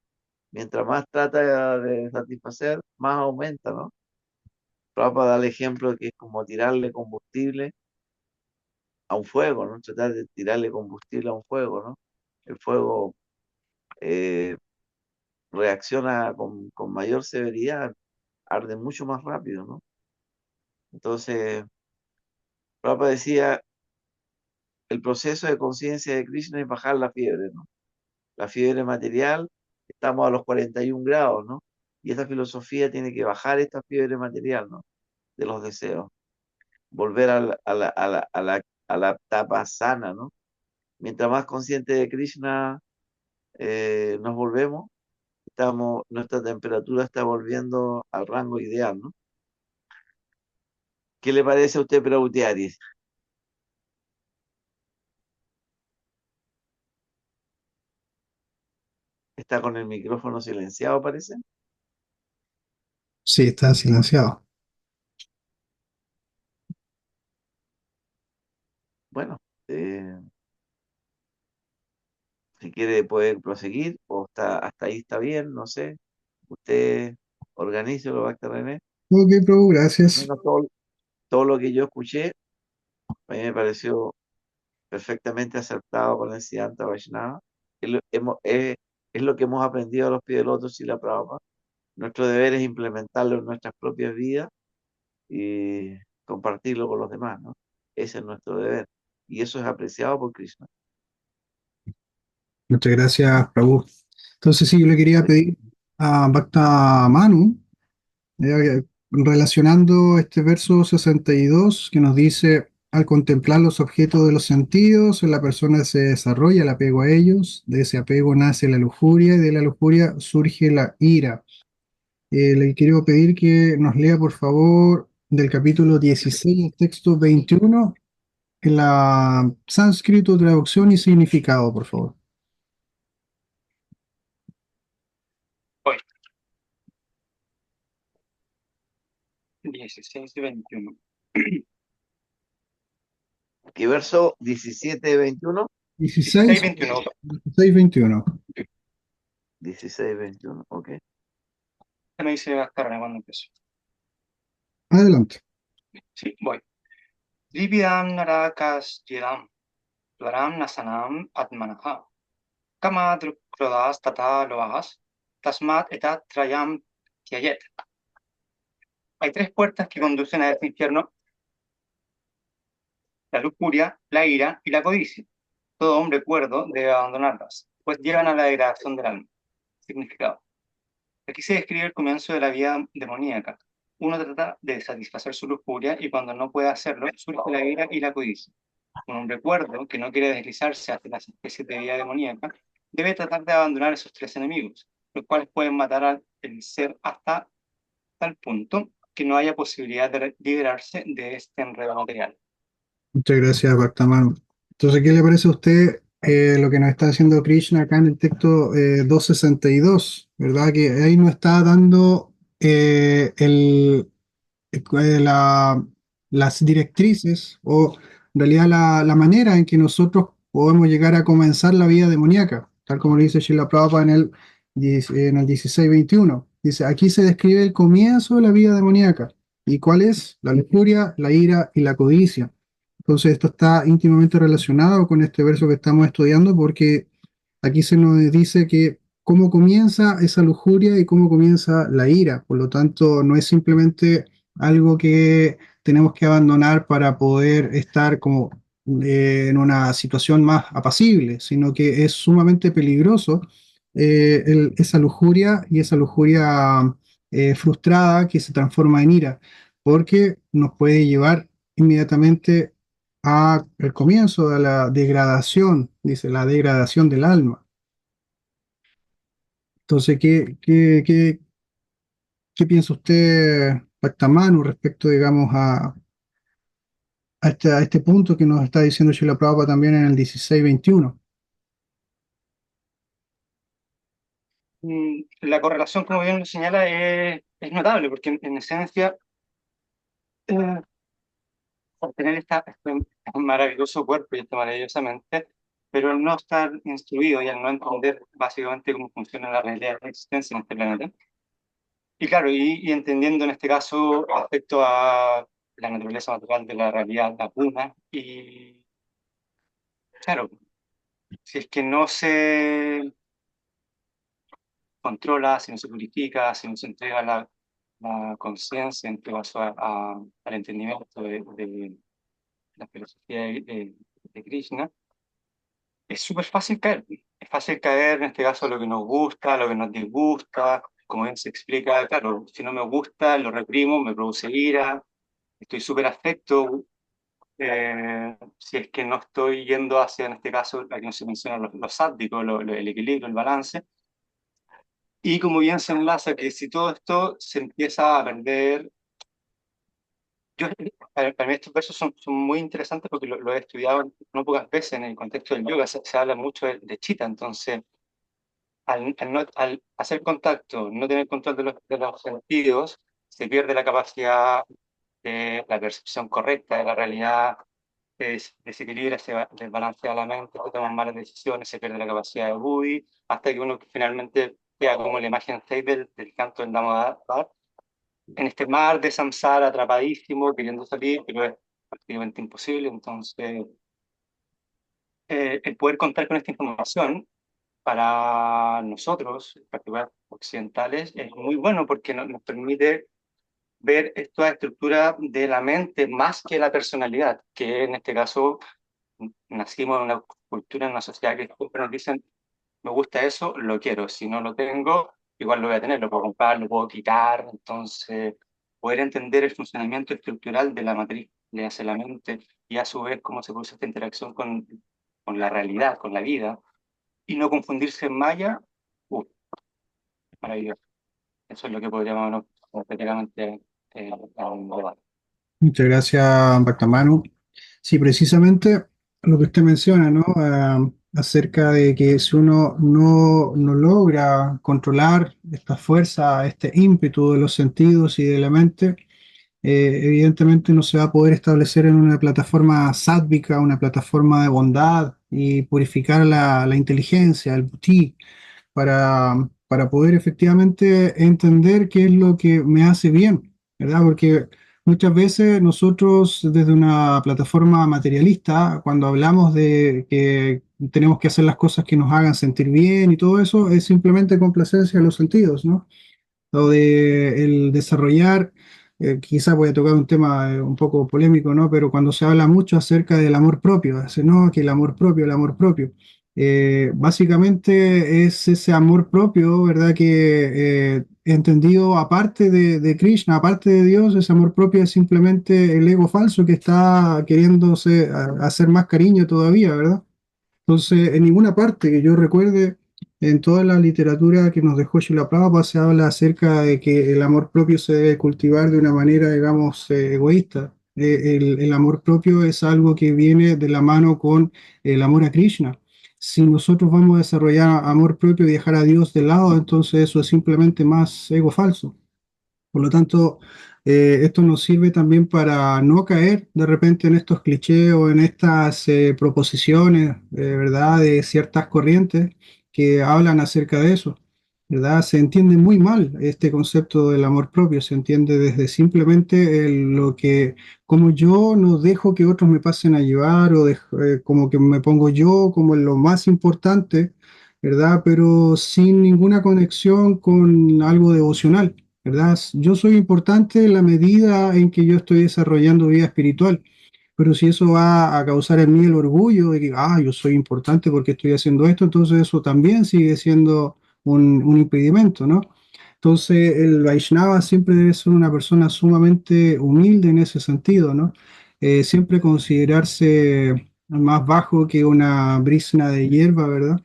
Mientras más trata de satisfacer, más aumenta, ¿no? Prabhupada da el ejemplo de que es como tirarle combustible a un fuego, ¿no? Tratar de tirarle combustible a un fuego, ¿no? El fuego eh, reacciona con mayor severidad, arde mucho más rápido, ¿no? Entonces, Prabhupada decía, el proceso de conciencia de Krishna es bajar la fiebre, ¿no? La fiebre material, estamos a los 41 grados, ¿no? Y esta filosofía tiene que bajar esta fiebre material, ¿no? De los deseos, volver a la etapa sana, ¿no? Mientras más consciente de Krishna nos volvemos, nuestra temperatura está volviendo al rango ideal, ¿no? ¿Qué le parece a usted, Prabhupada? Está con el micrófono silenciado, parece. Sí, está silenciado. Bueno, si quiere poder proseguir, o hasta ahí está bien, no sé. Usted organice lo Bhakta René. Ok, Prabhu, gracias. Menos todo lo que yo escuché, a mí me pareció perfectamente acertado con el Siddhanta Vaishnava. Es lo que hemos aprendido a los pies del otro Srila Prabhupada. Nuestro deber es implementarlo en nuestras propias vidas y compartirlo con los demás, ¿no? Ese es nuestro deber. Y eso es apreciado por Krishna. Muchas gracias, Prabhu. Entonces, sí, yo le quería Sí. pedir a Bhakta Manu, relacionando este verso 62 que nos dice, al contemplar los objetos de los sentidos, la persona se desarrolla el apego a ellos, de ese apego nace la lujuria y de la lujuria surge la ira. Le quiero pedir que nos lea, por favor, del capítulo 16, el texto 21, en la sánscrito, traducción y significado, por favor. Hoy, 16 y 21. ¿Qué verso 17, 21? 16 y 16, 21. 16, 21. 16, 21, ok. Me dice Bhaskara cuando empiezo. Adelante. Sí, voy. Dividam narakas yedam, dvaram nasanam atmanaha, kamadrukrodas tata loahas, tasmat etat trayam tyayet. Hay tres puertas que conducen a este infierno: la lujuria, la ira y la codicia. Todo hombre cuerdo debe abandonarlas, pues llevan a la degradación del alma. Significado. Aquí se describe el comienzo de la vida demoníaca. Uno trata de satisfacer su lujuria y cuando no puede hacerlo, surge la ira y la codicia. Un hombre cuerdo que no quiere deslizarse hacia las especies de vida demoníaca debe tratar de abandonar esos tres enemigos, los cuales pueden matar al ser hasta tal punto que no haya posibilidad de liberarse de este enredo material. Muchas gracias, Bhaktaman. Entonces, ¿qué le parece a usted lo que nos está haciendo Krishna acá en el texto 262? ¿Verdad? Que ahí nos está dando las directrices o en realidad la manera en que nosotros podemos llegar a comenzar la vida demoníaca, tal como lo dice Srila Prabhupada en el 16:21. Dice, aquí se describe el comienzo de la vida demoníaca. ¿Y cuál es? La lujuria, la ira y la codicia. Entonces, esto está íntimamente relacionado con este verso que estamos estudiando porque aquí se nos dice que cómo comienza esa lujuria y cómo comienza la ira. Por lo tanto, no es simplemente algo que tenemos que abandonar para poder estar como en una situación más apacible, sino que es sumamente peligroso esa lujuria y esa lujuria frustrada que se transforma en ira, porque nos puede llevar inmediatamente a el comienzo de la degradación, dice, la degradación del alma. Entonces, ¿qué piensa usted, Pactamano, respecto, digamos, a este punto que nos está diciendo Srila Prabhupada también en el 16:21? La correlación, como bien lo señala, es notable, porque en esencia, eh, por tener este maravilloso cuerpo y esta maravillosa mente, pero al no estar instruido y al no entender básicamente cómo funciona la realidad de la existencia en este planeta, y claro, y entendiendo en este caso respecto a la naturaleza natural de la realidad, la puna, y claro, si es que no se controla, si no se purifica, si no se entrega la conciencia en este caso al entendimiento de la filosofía de Krishna, es súper fácil caer. Es fácil caer en este caso lo que nos gusta, lo que nos disgusta, como bien se explica, claro, si no me gusta, lo reprimo, me produce ira, estoy súper afecto, si es que no estoy yendo hacia, en este caso, aquí no se menciona lo sádvico, el equilibrio, el balance, y como bien se enlaza que si todo esto se empieza a perder, yo, para mí estos versos son muy interesantes porque lo he estudiado no pocas veces en el contexto del yoga, se habla mucho de chitta, entonces al hacer contacto, no tener control de los sentidos, se pierde la capacidad de la percepción correcta de la realidad, se desequilibra, se desbalancea la mente, se toman malas decisiones, se pierde la capacidad de buddhi, hasta que uno finalmente queda como la imagen 6 del canto del Damodar, en este mar de samsara atrapadísimo, queriendo salir, pero es prácticamente imposible. Entonces, el poder contar con esta información para nosotros, en particular occidentales, es muy bueno porque nos permite ver esta estructura de la mente más que la personalidad, que en este caso nacimos en una cultura, en una sociedad que siempre nos dicen, me gusta eso, lo quiero, si no lo tengo, igual lo voy a tener, lo puedo comprar, lo puedo quitar, entonces poder entender el funcionamiento estructural de la matriz le hace la mente y a su vez cómo se produce esta interacción con la realidad, con la vida, y no confundirse en maya, maravilloso. Eso es lo que podríamos, ¿no? Prácticamente englobar. Muchas gracias, Bactamano. Sí, precisamente lo que usted menciona, ¿no? Acerca de que si uno no logra controlar esta fuerza, este ímpetu de los sentidos y de la mente, evidentemente no se va a poder establecer en una plataforma sádvica, una plataforma de bondad y purificar la inteligencia, el buddhi, para poder efectivamente entender qué es lo que me hace bien, ¿verdad? Porque muchas veces nosotros desde una plataforma materialista, cuando hablamos de que tenemos que hacer las cosas que nos hagan sentir bien y todo eso, es simplemente complacencia de los sentidos, ¿no? O de el desarrollar, quizás voy a tocar un tema un poco polémico, ¿no? Pero cuando se habla mucho acerca del amor propio, dice, no, que el amor propio. Básicamente es ese amor propio, ¿verdad? Que entendido aparte de Krishna, aparte de Dios, ese amor propio es simplemente el ego falso que está queriéndose hacer más cariño todavía, ¿verdad? Entonces, en ninguna parte que yo recuerde, en toda la literatura que nos dejó Srila Prabhupada, se habla acerca de que el amor propio se debe cultivar de una manera, digamos, egoísta. El amor propio es algo que viene de la mano con el amor a Krishna. Si nosotros vamos a desarrollar amor propio y dejar a Dios de lado, entonces eso es simplemente más ego falso. Por lo tanto, esto nos sirve también para no caer de repente en estos clichés o en estas proposiciones, ¿verdad?, de ciertas corrientes que hablan acerca de eso, ¿verdad? Se entiende muy mal este concepto del amor propio, se entiende desde simplemente lo que, como yo no dejo que otros me pasen a llevar o como que me pongo yo como lo más importante, ¿verdad? Pero sin ninguna conexión con algo devocional. ¿Verdad? Yo soy importante en la medida en que yo estoy desarrollando vida espiritual, pero si eso va a causar en mí el orgullo de que, yo soy importante porque estoy haciendo esto, entonces eso también sigue siendo un impedimento, ¿no? Entonces el Vaishnava siempre debe ser una persona sumamente humilde en ese sentido, ¿no? Siempre considerarse más bajo que una brisna de hierba, ¿verdad?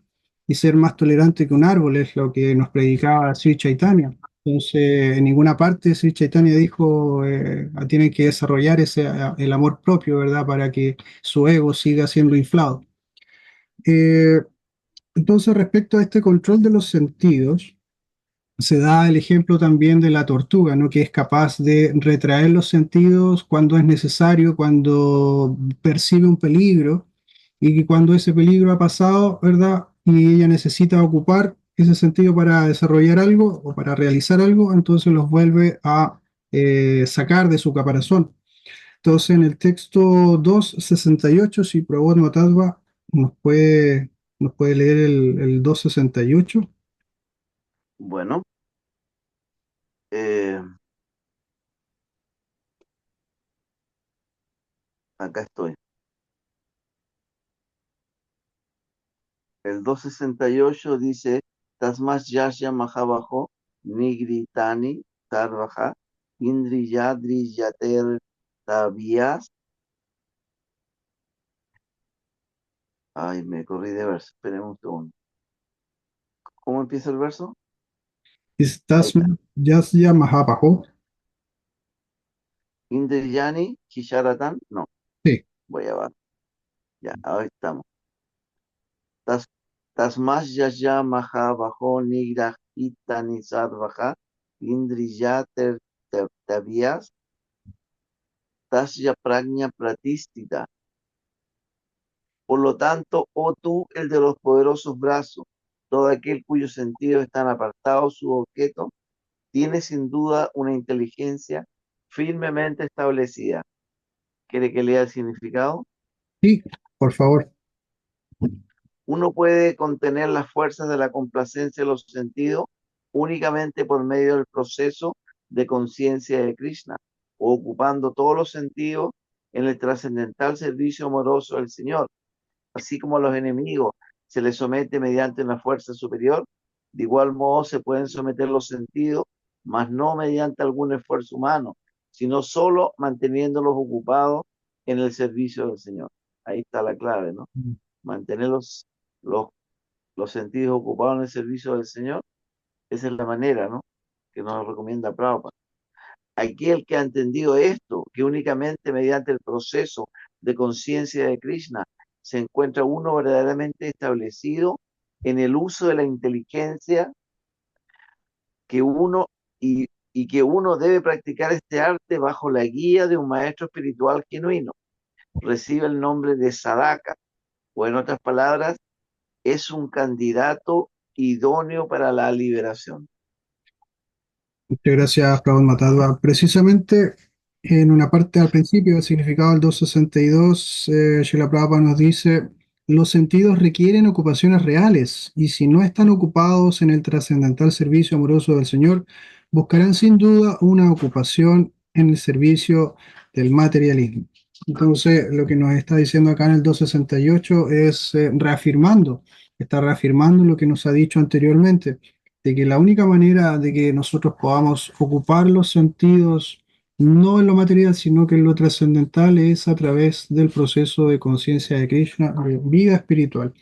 Y ser más tolerante que un árbol, es lo que nos predicaba Sri Chaitanya. Entonces, en ninguna parte Sri Chaitanya dijo, tienen que desarrollar el amor propio, ¿verdad? Para que su ego siga siendo inflado. Eh, entonces, respecto a este control de los sentidos, se da el ejemplo también de la tortuga, ¿no? Que es capaz de retraer los sentidos cuando es necesario, cuando percibe un peligro y que cuando ese peligro ha pasado, ¿verdad? Y ella necesita ocupar ese sentido para desarrollar algo o para realizar algo, entonces los vuelve a sacar de su caparazón. Entonces, en el texto 268, si Prabhupada Matadva nos puede leer el 268. Bueno, eh, acá estoy. El 268 dice, Tasmas Yasya Mahabajo, Nigritani, Sarvaja, Indriyadri Yater Tabias. Ay, me corrí de verso. Esperen un segundo. ¿Cómo empieza el verso? Ahí Estás está. Yasya Mahabajo. Indriyani Kisharatan. No, Sí, voy abajo. Ya, ahí estamos. Tas, Tasmas Yasya Mahabajo, Nigrahitani Sarvaja, Indriyater Tabias. Tasya Pragna Pratistita. Por lo tanto, oh tú, el de los poderosos brazos, todo aquel cuyos sentidos están apartados, su objeto, tiene sin duda una inteligencia firmemente establecida. ¿Quiere que lea el significado? sí, por favor. Uno puede contener las fuerzas de la complacencia de los sentidos únicamente por medio del proceso de conciencia de Krishna, o ocupando todos los sentidos en el trascendental servicio amoroso del Señor. Así como a los enemigos se les somete mediante una fuerza superior, de igual modo se pueden someter los sentidos, mas no mediante algún esfuerzo humano, sino solo manteniéndolos ocupados en el servicio del Señor. Ahí está la clave, ¿no? Mantener los, los sentidos ocupados en el servicio del Señor. Esa es la manera, ¿no?, que nos recomienda Prabhupada. Aquel que ha entendido esto, que únicamente mediante el proceso de conciencia de Krishna se encuentra uno verdaderamente establecido en el uso de la inteligencia que uno y que uno debe practicar este arte bajo la guía de un maestro espiritual genuino. Recibe el nombre de sadaka, o en otras palabras, es un candidato idóneo para la liberación. Muchas gracias, Prabhupada Matadva. Precisamente en una parte al principio del significado del 262, Srila Prabhupada nos dice, los sentidos requieren ocupaciones reales y si no están ocupados en el trascendental servicio amoroso del Señor, buscarán sin duda una ocupación en el servicio del materialismo. Entonces, lo que nos está diciendo acá en el 268 es está reafirmando lo que nos ha dicho anteriormente de que la única manera de que nosotros podamos ocupar los sentidos, no en lo material, sino que en lo trascendental, es a través del proceso de conciencia de Krishna, de vida espiritual.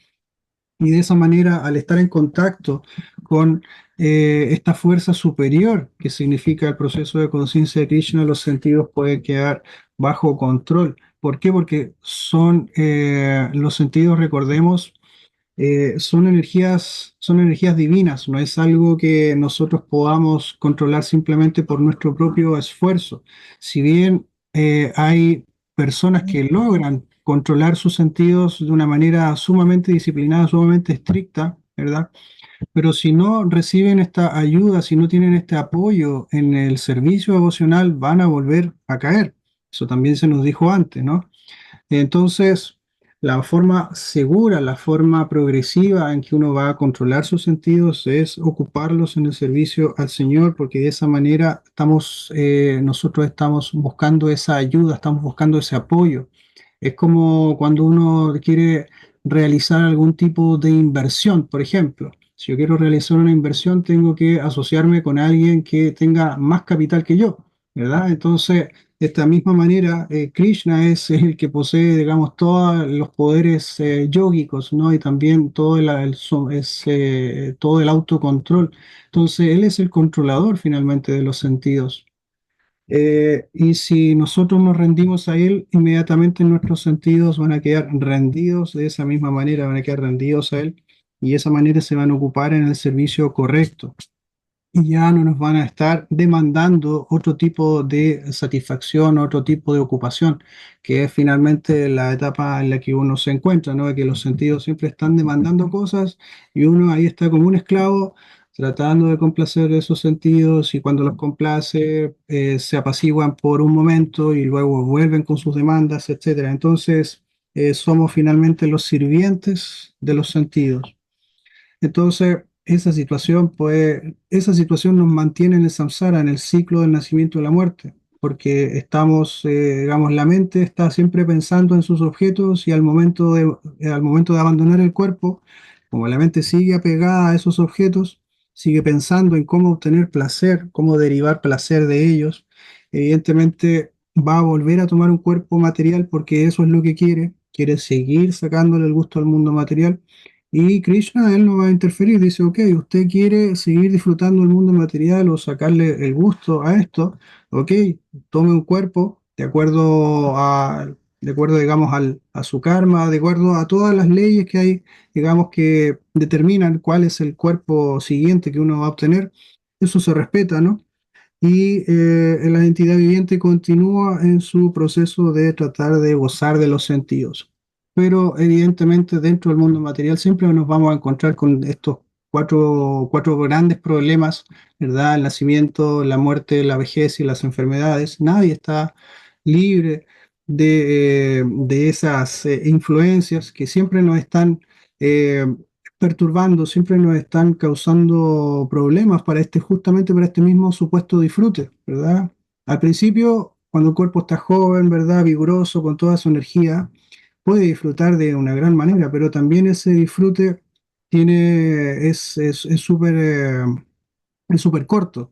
Y de esa manera, al estar en contacto con esta fuerza superior que significa el proceso de conciencia de Krishna, los sentidos pueden quedar bajo control. ¿Por qué? Porque son los sentidos, recordemos, son energías divinas, no es algo que nosotros podamos controlar simplemente por nuestro propio esfuerzo. Si bien hay personas que logran controlar sus sentidos de una manera sumamente disciplinada, sumamente estricta, ¿verdad? Pero si no reciben esta ayuda, si no tienen este apoyo en el servicio devocional, van a volver a caer. Eso también se nos dijo antes, ¿no? Entonces, la forma segura, la forma progresiva en que uno va a controlar sus sentidos es ocuparlos en el servicio al Señor, porque de esa manera nosotros estamos buscando esa ayuda, estamos buscando ese apoyo. Es como cuando uno quiere realizar algún tipo de inversión, por ejemplo. Si yo quiero realizar una inversión, tengo que asociarme con alguien que tenga más capital que yo, ¿verdad? Entonces, de esta misma manera, Krishna es el que posee, digamos, todos los poderes yógicos, ¿no? Y también todo el autocontrol. Entonces, él es el controlador finalmente de los sentidos. Y si nosotros nos rendimos a él, inmediatamente nuestros sentidos van a quedar rendidos de esa misma manera, van a quedar rendidos a él y de esa manera se van a ocupar en el servicio correcto y ya no nos van a estar demandando otro tipo de satisfacción, otro tipo de ocupación, que es finalmente la etapa en la que uno se encuentra, ¿no? De que los sentidos siempre están demandando cosas y uno ahí está como un esclavo tratando de complacer esos sentidos y cuando los complace se apaciguan por un momento y luego vuelven con sus demandas, etcétera. Entonces somos finalmente los sirvientes de los sentidos. Entonces, esa situación nos mantiene en el samsara, en el ciclo del nacimiento y la muerte, porque digamos, la mente está siempre pensando en sus objetos y al momento de abandonar el cuerpo, como la mente sigue apegada a esos objetos, sigue pensando en cómo obtener placer, cómo derivar placer de ellos, evidentemente va a volver a tomar un cuerpo material porque eso es lo que quiere seguir sacándole el gusto al mundo material y Krishna, él no va a interferir, dice, ok, usted quiere seguir disfrutando el mundo material o sacarle el gusto a esto, ok, tome un cuerpo de acuerdo, digamos, a su karma, de acuerdo a todas las leyes que hay, digamos, que determinan cuál es el cuerpo siguiente que uno va a obtener, eso se respeta, ¿no? Y la entidad viviente continúa en su proceso de tratar de gozar de los sentidos. Pero evidentemente dentro del mundo material siempre nos vamos a encontrar con estos cuatro grandes problemas, ¿verdad? El nacimiento, la muerte, la vejez y las enfermedades. Nadie está libre de esas influencias que siempre nos están perturbando, siempre nos están causando problemas para justamente para este mismo supuesto disfrute, ¿verdad? Al principio, cuando el cuerpo está joven, ¿verdad? Vigoroso, con toda su energía, puede disfrutar de una gran manera, pero también ese disfrute es súper es súper corto.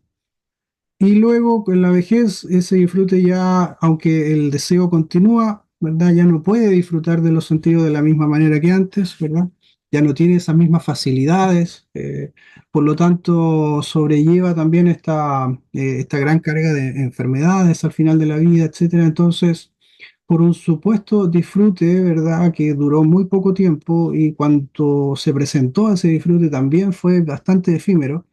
Y luego con la vejez, ese disfrute ya, aunque el deseo continúa, ¿verdad? Ya no puede disfrutar de los sentidos de la misma manera que antes, ¿verdad? Ya no tiene esas mismas facilidades, por lo tanto sobrelleva también esta gran carga de enfermedades al final de la vida, etcétera. Entonces, por un supuesto disfrute, ¿verdad? Que duró muy poco tiempo y cuando se presentó ese disfrute también fue bastante efímero,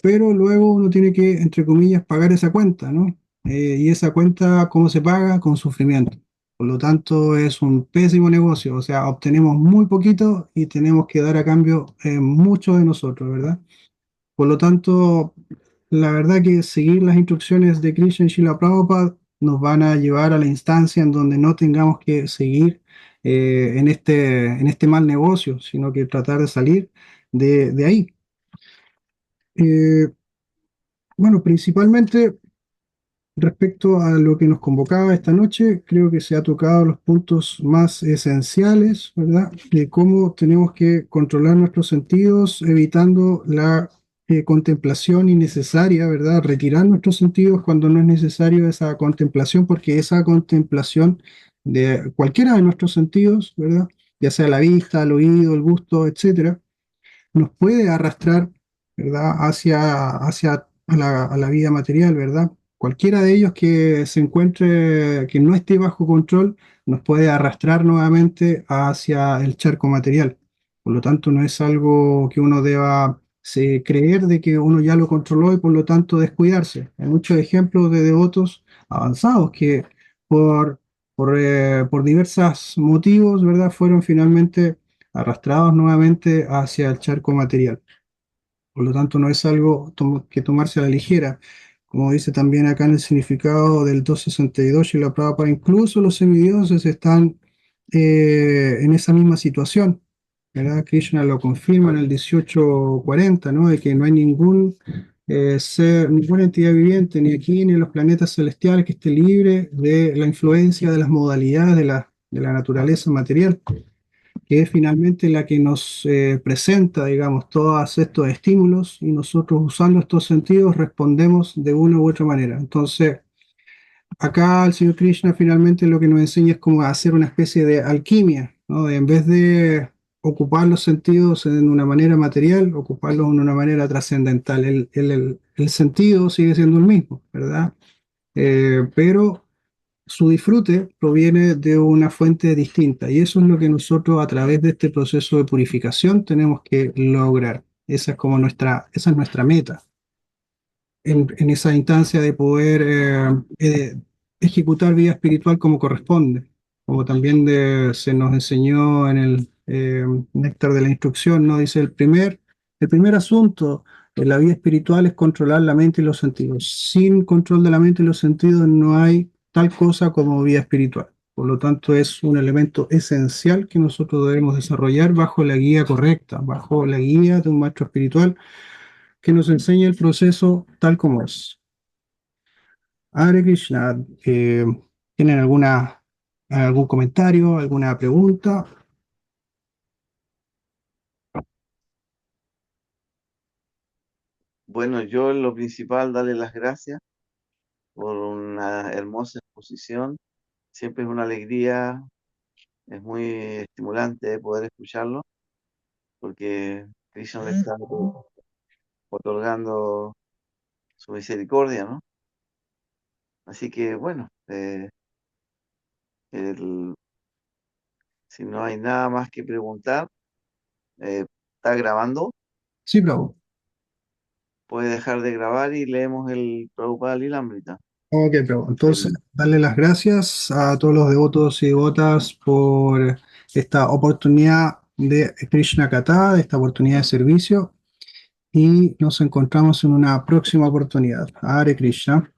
pero luego uno tiene que, entre comillas, pagar esa cuenta, ¿no? Y esa cuenta, ¿cómo se paga? Con sufrimiento. Por lo tanto, es un pésimo negocio, o sea, obtenemos muy poquito y tenemos que dar a cambio mucho de nosotros, ¿verdad? Por lo tanto, la verdad que seguir las instrucciones de Krishna y Srila Prabhupada nos van a llevar a la instancia en donde no tengamos que seguir en este mal negocio, sino que tratar de salir de ahí. Eh, bueno, principalmente respecto a lo que nos convocaba esta noche, creo que se ha tocado los puntos más esenciales, ¿verdad? De cómo tenemos que controlar nuestros sentidos, evitando la contemplación innecesaria, ¿verdad? Retirar nuestros sentidos cuando no es necesario esa contemplación, porque esa contemplación de cualquiera de nuestros sentidos, ¿verdad? Ya sea la vista, el oído, el gusto, etcétera, nos puede arrastrar, ¿verdad? Hacia a la vida material, ¿verdad? Cualquiera de ellos que se encuentre, que no esté bajo control, nos puede arrastrar nuevamente hacia el charco material. Por lo tanto, no es algo que uno deba creer de que uno ya lo controló y por lo tanto descuidarse. Hay muchos ejemplos de devotos avanzados que por, por diversos motivos, ¿verdad? Fueron finalmente arrastrados nuevamente hacia el charco material. Por lo tanto, no es algo que tomarse a la ligera. Como dice también acá en el significado del 262 y la Prabhupada, incluso los semidioses están en esa misma situación, ¿verdad? Krishna lo confirma en el 1840, ¿no? De que no hay ningún ser, ninguna entidad viviente, ni aquí ni en los planetas celestiales, que esté libre de la influencia de las modalidades de la naturaleza material, que es finalmente la que nos presenta, digamos, todos estos estímulos y nosotros usando estos sentidos respondemos de una u otra manera. Entonces, acá el señor Krishna finalmente lo que nos enseña es como hacer una especie de alquimia, ¿no? En vez de ocupar los sentidos en una manera material, ocuparlos en una manera trascendental. El sentido sigue siendo el mismo, ¿verdad? Pero su disfrute proviene de una fuente distinta y eso es lo que nosotros a través de este proceso de purificación tenemos que lograr. Esa es nuestra meta en esa instancia de poder ejecutar vida espiritual como corresponde, como también se nos enseñó en el néctar de la instrucción, ¿no? Dice el primer asunto de la vida espiritual es controlar la mente y los sentidos. Sin control de la mente y los sentidos no hay tal cosa como vida espiritual. Por lo tanto, es un elemento esencial que nosotros debemos desarrollar bajo la guía correcta, bajo la guía de un maestro espiritual que nos enseñe el proceso tal como es. Hare Krishna, ¿tienen algún comentario, alguna pregunta? Bueno, yo en lo principal darle las gracias por una hermosa exposición. Siempre es una alegría, es muy estimulante poder escucharlo, porque Krishna le está otorgando su misericordia, ¿no? Así que bueno, el- si no hay nada más que preguntar, está grabando, Sí, bravo. puede dejar de grabar y leemos el Prabhupada Lilamrita. Ok, bravo. Entonces, El- darle las gracias a todos los devotos y devotas por esta oportunidad de Krishna Katha, de esta oportunidad de servicio, y nos encontramos en una próxima oportunidad. Hare Krishna.